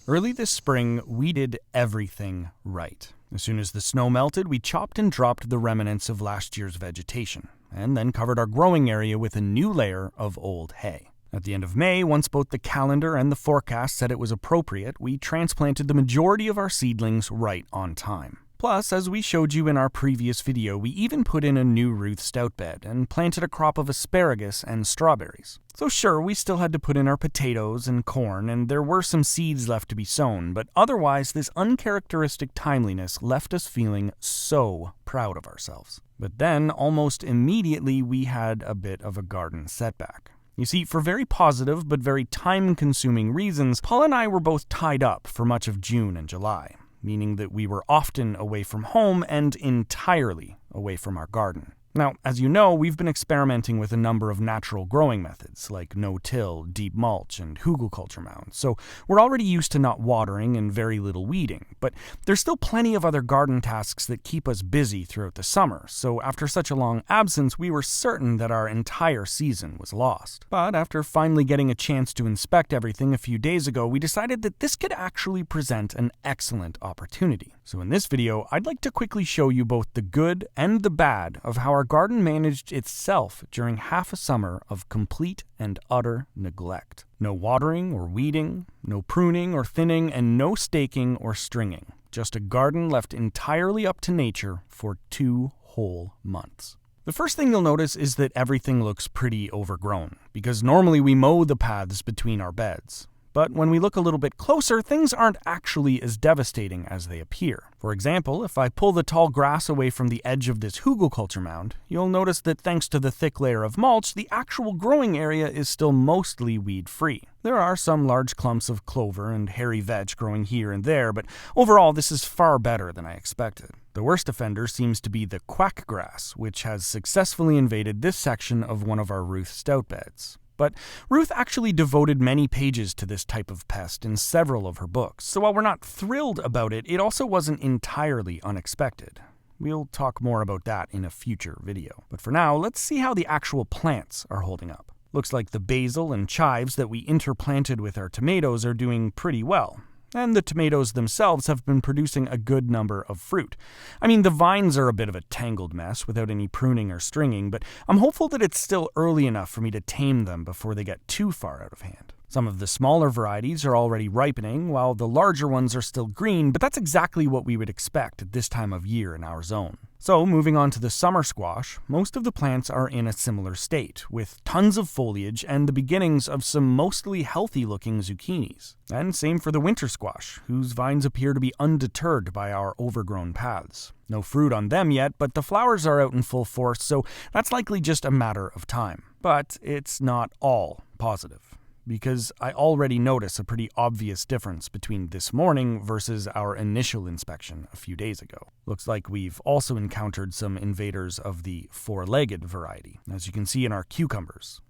Early this spring, we did everything right. As soon as the snow melted, we chopped and dropped the remnants of last year's vegetation, and then covered our growing area with a new layer of old hay. At the end of May, once both the calendar and the forecast said it was appropriate, we transplanted the majority of our seedlings right on time. Plus, as we showed you in our previous video, we even put in a new Ruth Stout bed and planted a crop of asparagus and strawberries. So sure, we still had to put in our potatoes and corn, and there were some seeds left to be sown, but otherwise this uncharacteristic timeliness left us feeling so proud of ourselves. But then, almost immediately, we had a bit of a garden setback. You see, for very positive but very time-consuming reasons, Paula and I were both tied up for much of June and July, meaning that we were often away from home and entirely away from our garden. Now, as you know, we've been experimenting with a number of natural growing methods like no-till, Deep-Mulch, and Hugelkultur mounds, so we're already used to not watering and very little weeding, but there's still plenty of other garden tasks that keep us busy throughout the summer, so after such a long absence, we were certain that our entire season was lost. But after finally getting a chance to inspect everything a few days ago, we decided that this could actually present an excellent opportunity. So in this video, I'd like to quickly show you both the good and the bad of how our garden managed itself during half a summer of complete and utter neglect. No watering or weeding, no pruning or thinning, and no staking or stringing. Just a garden left entirely up to nature for 2 whole months. The first thing you'll notice is that everything looks pretty overgrown, because normally we mow the paths between our beds. But when we look a little bit closer, things aren't actually as devastating as they appear. For example, if I pull the tall grass away from the edge of this Hugelkultur mound, you'll notice that thanks to the thick layer of mulch, the actual growing area is still mostly weed-free. There are some large clumps of clover and hairy vetch growing here and there, but overall this is far better than I expected. The worst offender seems to be the quack grass, which has successfully invaded this section of one of our Ruth Stout beds. But Ruth actually devoted many pages to this type of pest in several of her books, so while we're not thrilled about it, it also wasn't entirely unexpected. We'll talk more about that in a future video. But for now, let's see how the actual plants are holding up. Looks like the basil and chives that we interplanted with our tomatoes are doing pretty well. And the tomatoes themselves have been producing a good number of fruit. I mean, the vines are a bit of a tangled mess without any pruning or stringing, but I'm hopeful that it's still early enough for me to tame them before they get too far out of hand. Some of the smaller varieties are already ripening, while the larger ones are still green, but that's exactly what we would expect at this time of year in our zone. So, moving on to the summer squash, most of the plants are in a similar state, with tons of foliage and the beginnings of some mostly healthy-looking zucchinis. And same for the winter squash, whose vines appear to be undeterred by our overgrown paths. No fruit on them yet, but the flowers are out in full force, so that's likely just a matter of time. But it's not all positive, because I already notice a pretty obvious difference between this morning versus our initial inspection a few days ago. Looks like we've also encountered some invaders of the 4-legged variety, as you can see in our cucumbers,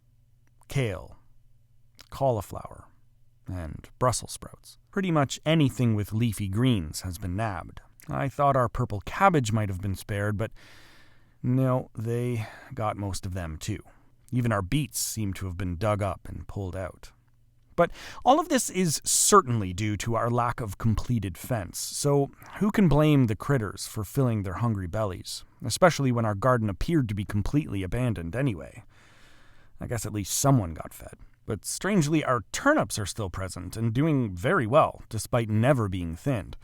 kale, cauliflower, and Brussels sprouts. Pretty much anything with leafy greens has been nabbed. I thought our purple cabbage might have been spared, but no, they got most of them too. Even our beets seem to have been dug up and pulled out. But all of this is certainly due to our lack of completed fence, so who can blame the critters for filling their hungry bellies, especially when our garden appeared to be completely abandoned anyway. I guess at least someone got fed. But strangely, our turnips are still present and doing very well, despite never being thinned.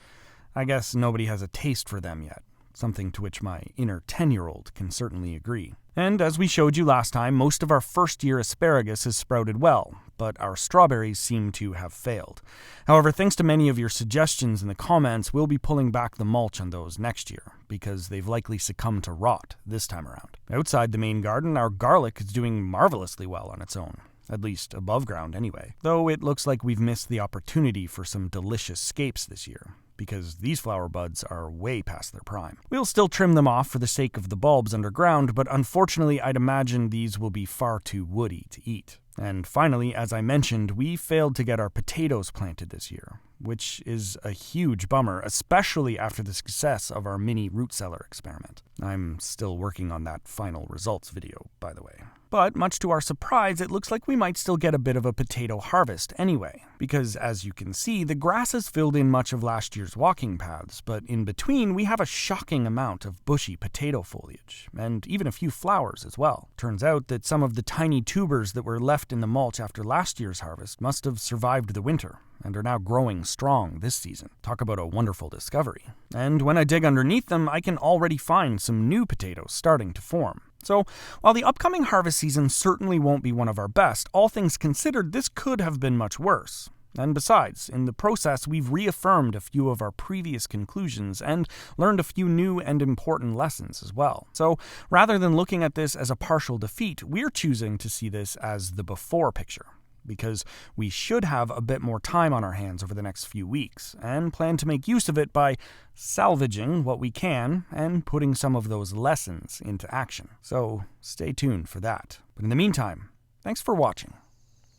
I guess nobody has a taste for them yet, something to which my inner 10-year-old can certainly agree. And as we showed you last time, most of our first-year asparagus has sprouted well, but our strawberries seem to have failed. However, thanks to many of your suggestions in the comments, we'll be pulling back the mulch on those next year, because they've likely succumbed to rot this time around. Outside the main garden, our garlic is doing marvelously well on its own. At least above ground anyway. Though it looks like we've missed the opportunity for some delicious scapes this year, because these flower buds are way past their prime. We'll still trim them off for the sake of the bulbs underground, but unfortunately I'd imagine these will be far too woody to eat. And finally, as I mentioned, we failed to get our potatoes planted this year, which is a huge bummer, especially after the success of our mini root cellar experiment. I'm still working on that final results video, by the way. But much to our surprise, it looks like we might still get a bit of a potato harvest anyway, because as you can see, the grass has filled in much of last year's walking paths, but in between we have a shocking amount of bushy potato foliage, and even a few flowers as well. Turns out that some of the tiny tubers that were left in the mulch after last year's harvest must have survived the winter, and are now growing strong this season. Talk about a wonderful discovery. And when I dig underneath them, I can already find some new potatoes starting to form. So, while the upcoming harvest season certainly won't be one of our best, all things considered, this could have been much worse. And besides, in the process, we've reaffirmed a few of our previous conclusions and learned a few new and important lessons as well. So, rather than looking at this as a partial defeat, we're choosing to see this as the before picture, because we should have a bit more time on our hands over the next few weeks, and plan to make use of it by salvaging what we can and putting some of those lessons into action. So stay tuned for that. But in the meantime, thanks for watching,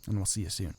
and we'll see you soon.